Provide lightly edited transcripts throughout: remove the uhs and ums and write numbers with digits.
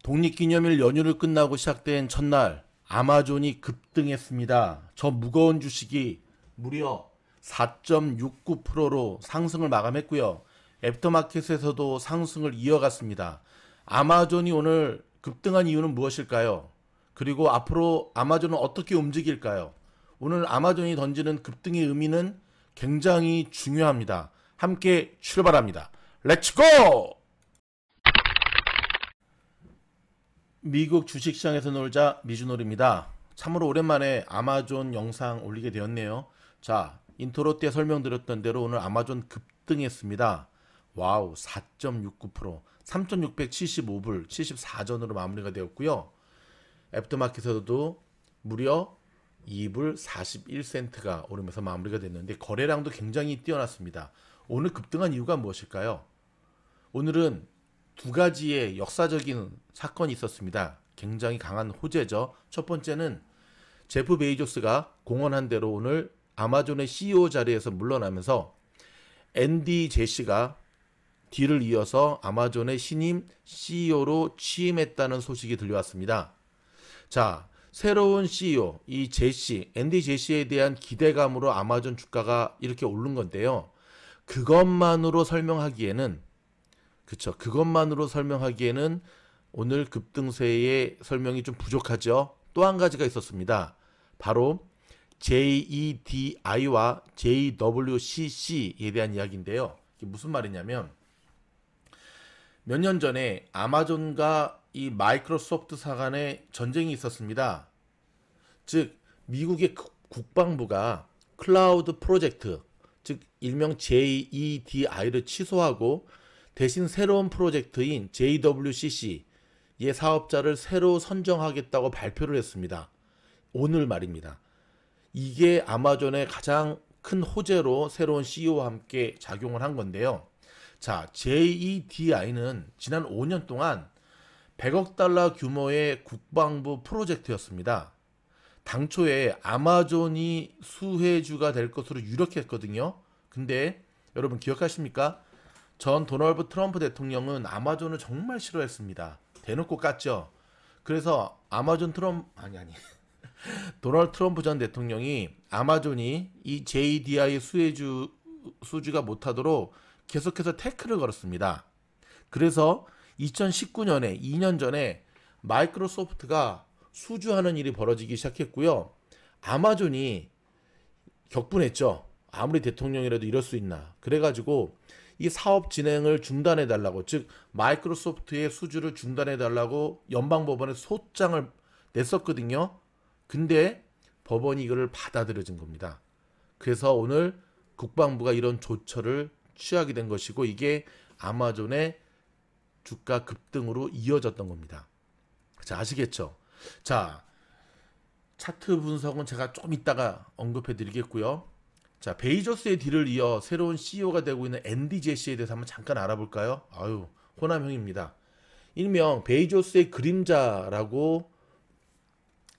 독립기념일 연휴를 끝나고 시작된 첫날 아마존이 급등했습니다. 저 무거운 주식이 무려 4.69%로 상승을 마감했고요. 애프터마켓에서도 상승을 이어갔습니다. 아마존이 오늘 급등한 이유는 무엇일까요? 그리고 앞으로 아마존은 어떻게 움직일까요? 오늘 아마존이 던지는 급등의 의미는 굉장히 중요합니다. 함께 출발합니다. 렛츠고! 미국 주식시장에서 놀자 미주놀입니다. 참으로 오랜만에 아마존 영상 올리게 되었네요. 자, 인트로 때 설명드렸던 대로 오늘 아마존 급등했습니다. 와우, 4.69%, 3,675불 74전으로 마무리가 되었고요. 애프터마켓에서도 무려 2불 41센트가 오르면서 마무리가 됐는데 거래량도 굉장히 뛰어났습니다. 오늘 급등한 이유가 무엇일까요? 오늘은 두 가지의 역사적인 사건이 있었습니다. 굉장히 강한 호재죠. 첫 번째는 제프 베이조스가 공언한 대로 오늘 아마존의 CEO 자리에서 물러나면서 앤디 제시가 뒤를 이어서 아마존의 신임 CEO로 취임했다는 소식이 들려왔습니다. 자, 새로운 CEO, 이 제시, 앤디 제시에 대한 기대감으로 아마존 주가가 이렇게 오른 건데요. 그것만으로 설명하기에는 오늘 급등세의 설명이 좀 부족하죠. 또 한 가지가 있었습니다. 바로 JEDI와 JWCC에 대한 이야기인데요. 이게 무슨 말이냐면 몇 년 전에 아마존과 이 마이크로소프트사 간의 전쟁이 있었습니다. 즉 미국의 국방부가 클라우드 프로젝트, 즉 일명 JEDI를 취소하고 대신 새로운 프로젝트인 JWCC의 사업자를 새로 선정하겠다고 발표를 했습니다. 오늘 말입니다. 이게 아마존의 가장 큰 호재로 새로운 CEO와 함께 작용을 한 건데요. 자, JEDI는 지난 5년 동안 100억 달러 규모의 국방부 프로젝트였습니다. 당초에 아마존이 수혜주가 될 것으로 유력했거든요. 근데 여러분 기억하십니까? 전 도널드 트럼프 대통령은 아마존을 정말 싫어했습니다. 대놓고 깠죠. 그래서 도널드 트럼프 전 대통령이 아마존이 이 JDI 수주가 못하도록 계속해서 태클을 걸었습니다. 그래서 2019년에 2년 전에 마이크로소프트가 수주하는 일이 벌어지기 시작했고요. 아마존이 격분했죠. 아무리 대통령이라도 이럴 수 있나. 그래가지고 이 사업 진행을 중단해달라고, 즉 마이크로소프트의 수주를 중단해달라고 연방법원에 소장을 냈었거든요. 근데 법원이 이거를 받아들여진 겁니다. 그래서 오늘 국방부가 이런 조처를 취하게 된 것이고 이게 아마존의 주가 급등으로 이어졌던 겁니다. 자, 아시겠죠? 자, 차트 분석은 제가 좀 이따가 언급해 드리겠고요. 자, 베이조스의 뒤를 이어 새로운 CEO가 되고 있는 앤디 제시에 대해서 한번 잠깐 알아볼까요? 아유, 호남형입니다. 일명 베이조스의 그림자라고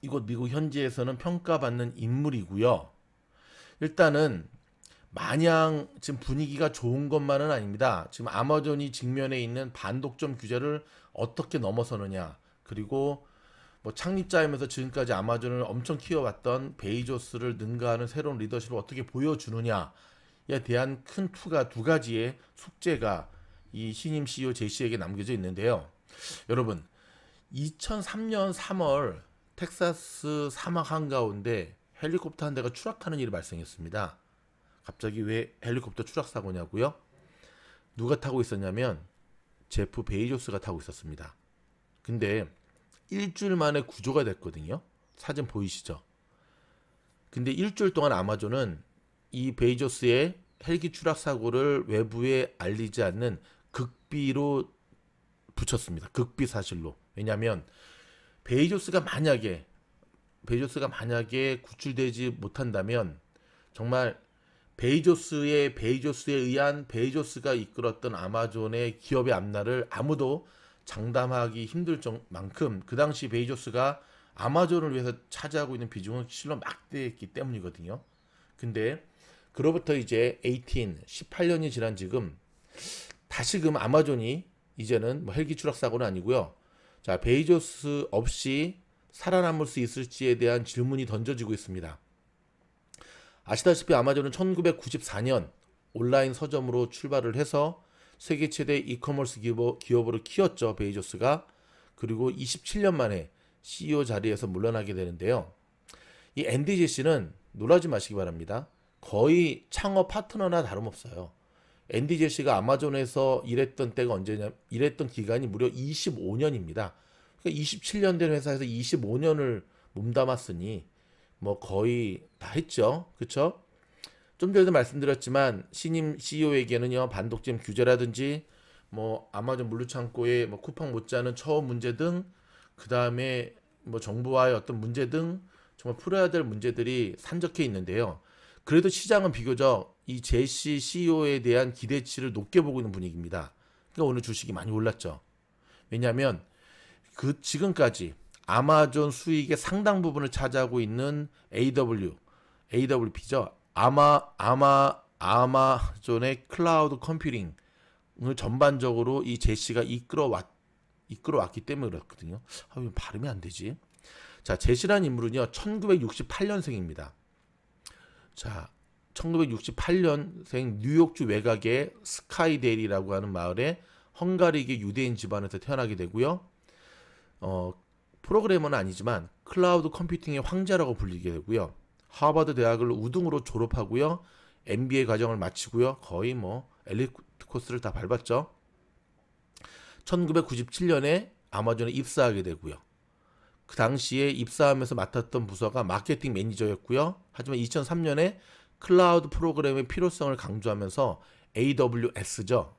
이곳 미국 현지에서는 평가받는 인물이고요. 일단은 마냥 지금 분위기가 좋은 것만은 아닙니다. 지금 아마존이 직면해 있는 반독점 규제를 어떻게 넘어서느냐, 그리고 뭐 창립자이면서 지금까지 아마존을 엄청 키워왔던 베이조스를 능가하는 새로운 리더십을 어떻게 보여주느냐에 대한 큰 두 가지의 숙제가 이 신임 CEO 제시에게 남겨져 있는데요. 여러분, 2003년 3월 텍사스 사막 한가운데 헬리콥터 한 대가 추락하는 일이 발생했습니다. 갑자기 왜 헬리콥터 추락 사고냐고요? 누가 타고 있었냐면 제프 베이조스가 타고 있었습니다. 근데 일주일 만에 구조가 됐거든요. 사진 보이시죠? 근데 일주일 동안 아마존은 이 베이조스의 헬기 추락 사고를 외부에 알리지 않는 극비로 붙였습니다. 극비 사실로. 왜냐하면 베이조스가 만약에 구출되지 못한다면 정말 베이조스에 의한 베이조스가 이끌었던 아마존의 기업의 앞날을 아무도 장담하기 힘들 만큼 그 당시 베이조스가 아마존을 위해서 차지하고 있는 비중은 실로 막대했기 때문이거든요. 근데 그로부터 이제 18년이 지난 지금 다시금 아마존이 이제는 뭐 헬기 추락 사고는 아니고요. 자, 베이조스 없이 살아남을 수 있을지에 대한 질문이 던져지고 있습니다. 아시다시피 아마존은 1994년 온라인 서점으로 출발을 해서 세계 최대 이커머스 기업으로 키웠죠, 베이조스가. 그리고 27년 만에 CEO 자리에서 물러나게 되는데요. 이 앤디 제시는 놀라지 마시기 바랍니다. 거의 창업 파트너나 다름없어요. 앤디 제시가 아마존에서 일했던 때가 언제냐? 일했던 기간이 무려 25년입니다. 그러니까 27년 된 회사에서 25년을 몸담았으니 뭐 거의 다 했죠. 그렇죠? 좀 전에도 말씀드렸지만 신임 CEO에게는요, 반독점 규제라든지 뭐 아마존 물류창고에 뭐 쿠팡 못지않은 처우 문제 등, 그 다음에 뭐 정부와의 어떤 문제 등 정말 풀어야 될 문제들이 산적해 있는데요. 그래도 시장은 비교적 이 제시 CEO에 대한 기대치를 높게 보고 있는 분위기입니다. 그러니까 오늘 주식이 많이 올랐죠. 왜냐하면 그 지금까지 아마존 수익의 상당 부분을 차지하고 있는 AWP죠. 아마존의 클라우드 컴퓨팅을 전반적으로 이 제시가 이끌어왔기 때문에 그렇거든요. 발음이 안 되지. 자, 제시라는 인물은요, 1968년생입니다. 자, 1968년생 뉴욕주 외곽의 스카이데일이라고 하는 마을에 헝가리계 유대인 집안에서 태어나게 되고요. 프로그래머는 아니지만 클라우드 컴퓨팅의 황제라고 불리게 되고요. 하버드 대학을 우등으로 졸업하고요. MBA 과정을 마치고요. 거의 뭐 엘리트 코스를 다 밟았죠. 1997년에 아마존에 입사하게 되고요. 그 당시에 입사하면서 맡았던 부서가 마케팅 매니저였고요. 하지만 2003년에 클라우드 프로그램의 필요성을 강조하면서 AWS죠.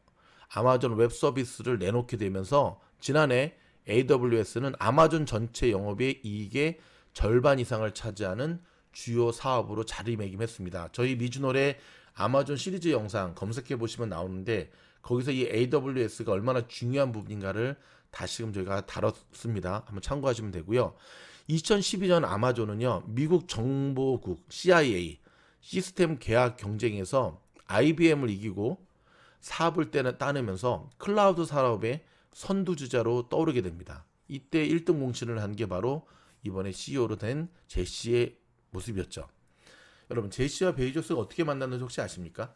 아마존 웹 서비스를 내놓게 되면서 지난해 AWS는 아마존 전체 영업의 이익의 절반 이상을 차지하는 주요 사업으로 자리매김했습니다. 저희 미주노래 아마존 시리즈 영상 검색해 보시면 나오는데 거기서 이 AWS가 얼마나 중요한 부분인가를 다시금 저희가 다뤘습니다. 한번 참고하시면 되고요. 2012년 아마존은요, 미국 정보국 CIA 시스템 계약 경쟁에서 IBM을 이기고 사업을 따내면서 클라우드 산업의 선두주자로 떠오르게 됩니다. 이때 1등 공신을 한 게 바로 이번에 CEO로 된 제시의 모습이었죠. 여러분, 제시와 베이조스가 어떻게 만났는지 혹시 아십니까?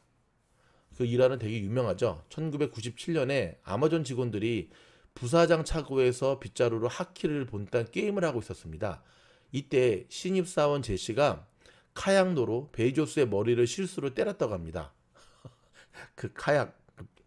그 일화는 되게 유명하죠. 1997년에 아마존 직원들이 부사장 차고에서 빗자루로 하키를 본딴 게임을 하고 있었습니다. 이때 신입사원 제시가 카약노로 베이조스의 머리를 실수로 때렸다고 합니다. 그 카약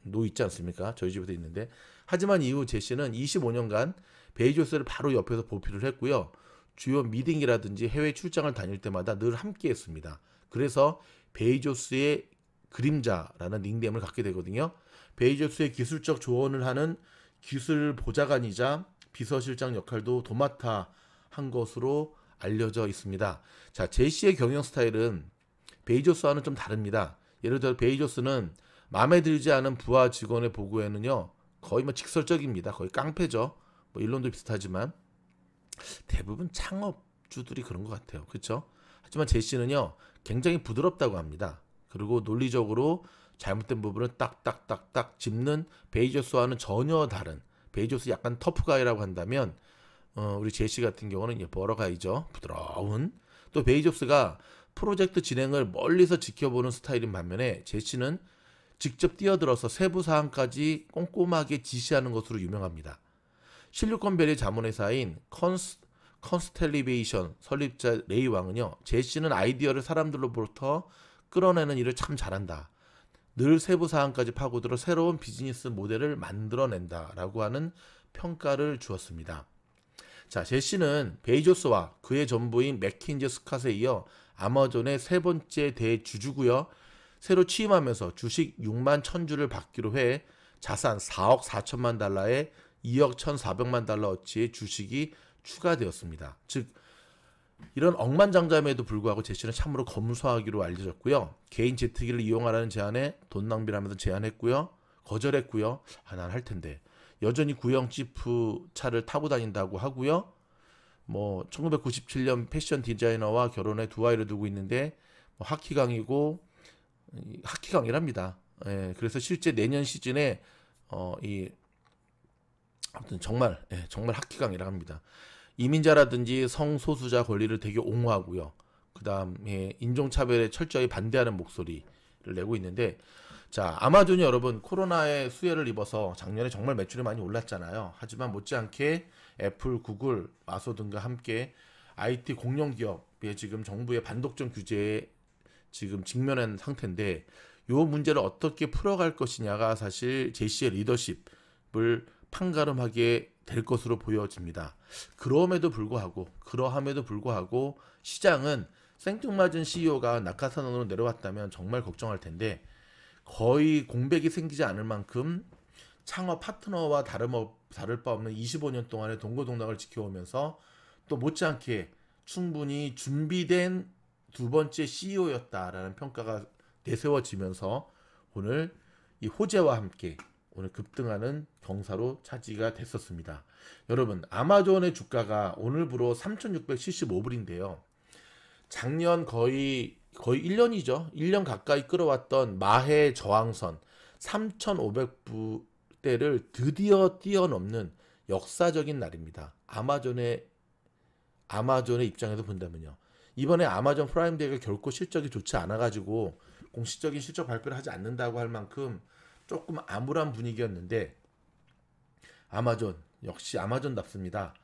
노 있지 않습니까? 저희 집에도 있는데. 하지만 이후 제시는 25년간 베이조스를 바로 옆에서 보필을 했고요. 주요 미팅이라든지 해외 출장을 다닐 때마다 늘 함께 했습니다. 그래서 베이조스의 그림자라는 닉네임을 갖게 되거든요. 베이조스의 기술적 조언을 하는 기술 보좌관이자 비서실장 역할도 도맡아 한 것으로 알려져 있습니다. 자, 제시의 경영 스타일은 베이조스와는 좀 다릅니다. 예를 들어 베이조스는 마음에 들지 않은 부하 직원의 보고에는요, 거의 뭐 직설적입니다. 거의 깡패죠. 뭐 일론도 비슷하지만 대부분 창업주들이 그런 것 같아요. 그렇죠? 하지만 제시는요, 굉장히 부드럽다고 합니다. 그리고 논리적으로 잘못된 부분을 딱딱딱딱 짚는 베이조스와는 전혀 다른, 베이조스 약간 터프가이라고 한다면 우리 제시 같은 경우는 버러가이죠. 부드러운. 또 베이조스가 프로젝트 진행을 멀리서 지켜보는 스타일인 반면에 제시는 직접 뛰어들어서 세부 사항까지 꼼꼼하게 지시하는 것으로 유명합니다. 실리콘밸리 자문회사인 컨스텔리베이션 설립자 레이 왕은요, 제시는 아이디어를 사람들로부터 끌어내는 일을 참 잘한다. 늘 세부 사항까지 파고들어 새로운 비즈니스 모델을 만들어낸다 라고 하는 평가를 주었습니다. 자, 제시는 베이조스와 그의 전부인 맥킨지 스캇에 이어 아마존의 세 번째 대주주고요. 새로 취임하면서 주식 6만 1000주를 받기로 해 자산 4억 4천만 달러에 2억 1,400만 달러어치의 주식이 추가되었습니다. 즉 이런 억만장자임에도 불구하고 제시는 참으로 검소하기로 알려졌고요. 개인 제트기를 이용하라는 제안에 돈 낭비라면서 제안했고요. 거절했고요. 난 할 텐데. 여전히 구형 지프 차를 타고 다닌다고 하고요. 뭐 1997년 패션 디자이너와 결혼해 두 아이를 두고 있는데 뭐 하키강이랍니다. 예, 그래서 실제 내년 시즌에 이 아무튼 정말 정말 학기강이라 합니다. 이민자라든지 성소수자 권리를 되게 옹호하고요. 그 다음에 인종차별에 철저히 반대하는 목소리를 내고 있는데, 자, 아마존이 여러분 코로나의 수혜를 입어서 작년에 정말 매출이 많이 올랐잖아요. 하지만 못지않게 애플, 구글, 마소 등과 함께 IT 공룡 기업의 지금 정부의 반독점 규제에 지금 직면한 상태인데, 이 문제를 어떻게 풀어갈 것이냐가 사실 제시의 리더십을 판가름하게 될 것으로 보여집니다. 그럼에도 불구하고 시장은 생뚱맞은 CEO가 낙하산으로 내려왔다면 정말 걱정할 텐데, 거의 공백이 생기지 않을 만큼 창업 파트너와 다를 바 없는 25년 동안의 동고동락을 지켜오면서 또 못지않게 충분히 준비된 두 번째 CEO였다라는 평가가 내세워지면서 오늘 이 호재와 함께 오늘 급등하는 경사로 차지가 됐었습니다. 여러분, 아마존의 주가가 오늘부로 3,675불인데요. 작년 거의 1년이죠. 1년 가까이 끌어왔던 마해 저항선 3,500불대를 드디어 뛰어넘는 역사적인 날입니다. 아마존의 입장에서 본다면요. 이번에 아마존 프라임데이가 결코 실적이 좋지 않아가지고 공식적인 실적 발표를 하지 않는다고 할 만큼 조금 암울한 분위기였는데, 아마존 역시 아마존답습니다.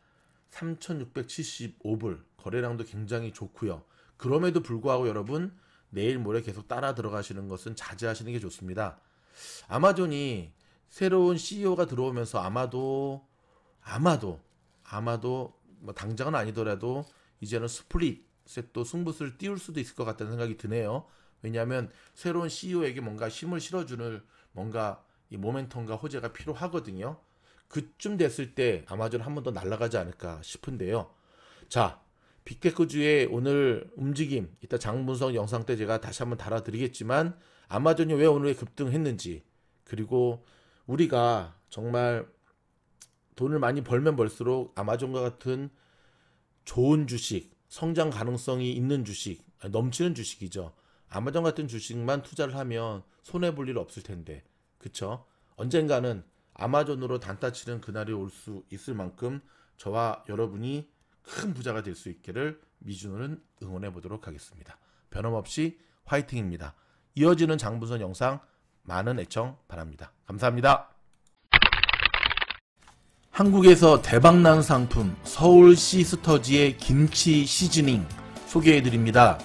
3,675불 거래량도 굉장히 좋고요. 그럼에도 불구하고 여러분, 내일 모레 계속 따라 들어가시는 것은 자제하시는 게 좋습니다. 아마존이 새로운 CEO가 들어오면서 아마도 뭐 당장은 아니더라도 이제는 스플릿에 또 승부수를 띄울 수도 있을 것 같다는 생각이 드네요. 왜냐하면 새로운 CEO에게 뭔가 힘을 실어주는 뭔가 이 모멘텀과 호재가 필요하거든요. 그쯤 됐을 때 아마존 한 번 더 날아가지 않을까 싶은데요. 자, 빅테크주의 오늘 움직임, 이따 장분석 영상 때 제가 다시 한번 달아드리겠지만, 아마존이 왜 오늘 급등했는지, 그리고 우리가 정말 돈을 많이 벌면 벌수록 아마존과 같은 좋은 주식, 성장 가능성이 있는 주식, 넘치는 주식이죠. 아마존 같은 주식만 투자를 하면 손해볼 일 없을 텐데, 그쵸? 언젠가는 아마존으로 단타 치는 그날이 올 수 있을 만큼 저와 여러분이 큰 부자가 될 수 있기를 미준호는 응원해 보도록 하겠습니다. 변함없이 화이팅입니다. 이어지는 장분석 영상 많은 애청 바랍니다. 감사합니다. 한국에서 대박난 상품 서울 시스터즈의 김치 시즈닝 소개해드립니다.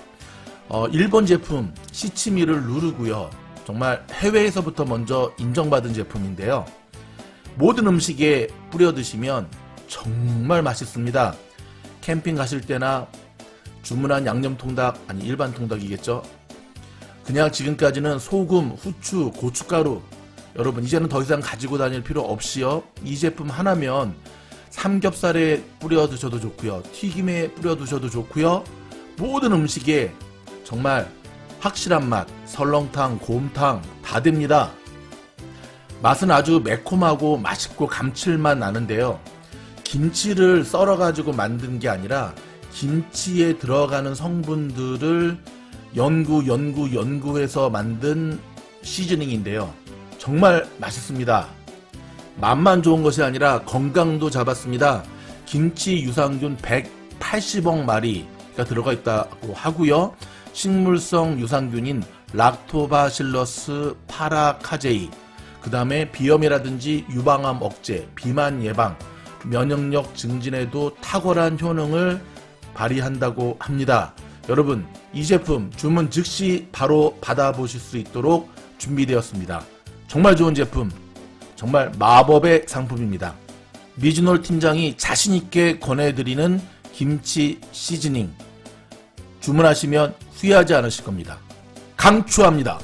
일본 제품 시치미를 누르고요. 정말 해외에서부터 먼저 인정받은 제품인데요. 모든 음식에 뿌려 드시면 정말 맛있습니다. 캠핑 가실 때나 주문한 양념통닭, 아니 일반 통닭이겠죠. 그냥 지금까지는 소금, 후추, 고춧가루, 여러분 이제는 더 이상 가지고 다닐 필요 없이요. 이 제품 하나면 삼겹살에 뿌려 드셔도 좋고요. 튀김에 뿌려 드셔도 좋고요. 모든 음식에 정말 확실한 맛, 설렁탕, 곰탕 다 됩니다. 맛은 아주 매콤하고 맛있고 감칠맛 나는데요. 김치를 썰어가지고 만든 게 아니라 김치에 들어가는 성분들을 연구해서 만든 시즈닝인데요. 정말 맛있습니다. 맛만 좋은 것이 아니라 건강도 잡았습니다. 김치 유산균 180억 마리가 들어가 있다고 하고요. 식물성 유산균인 락토바실러스 파라카제이, 그 다음에 비염이라든지 유방암 억제, 비만 예방, 면역력 증진에도 탁월한 효능을 발휘한다고 합니다. 여러분, 이 제품 주문 즉시 바로 받아보실 수 있도록 준비되었습니다. 정말 좋은 제품, 정말 마법의 상품입니다. 미준홀 팀장이 자신있게 권해드리는 김치 시즈닝, 주문하시면 후회하지 않으실 겁니다. 강추합니다.